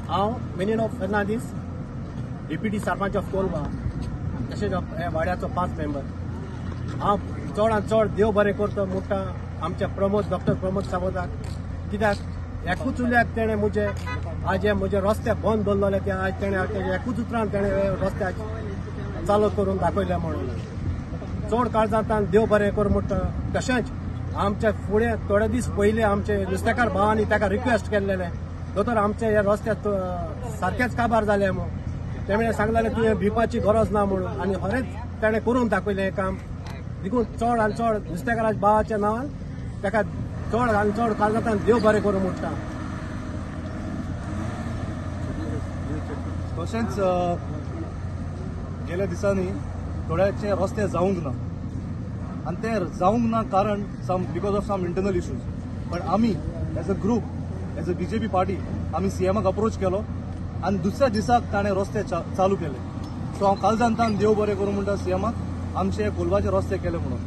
हांव Menino Fernandes deputy sarpanch of Kolwa तशेंच वाड्याचो 5 member. हांव चडांत चड देव बरें करता म्हणटा आमच्या डॉक्टर प्रमोद सावंताक, कित्याक एकूच उल्याक तेणें आज हे म्हजे रस्ते बंद दवरलेले ते आज तेणें एकूच उतरान तेणें रस्ते चालू करून दाखयले म्हणून चड काळजांतल्यान देव बरें कर म्हणटा। तशेंच आमचे फुडें थोडे दीस पयलीं आमचे नुस्तेकार भावांनी ताका रिक्वेस्ट केल्लेले दोतोर आमचे हे रस्ते सारकेच काबार जाले म्हणून तेणें सांगलेलें तुवें भिवपाची गरज ना म्हणून आनी खरेंच तेणें करून दाखयलें हें काम। देखून चड आनी चड नुस्तेकाराच्या भावाच्या नांवान ताका चड आनी चड काळजांतल्यान देव बरें करूं म्हणटा। तशेंच गेल्या दिसांनी थोड्याचे रस्ते जावंक ना आनी ते जावंक ना कारण because of some internal issues. पण आमी as a group as a BJP party आमी सीएमाक अप्रोच केलो आनी दुसऱ्या दिसाक ताणें रस्ते चालू केले। सो हांव काळजांतल्यान देव बरें करूं म्हणटा सीएमाक आमचे कोलवाचे रस्ते केले म्हणून।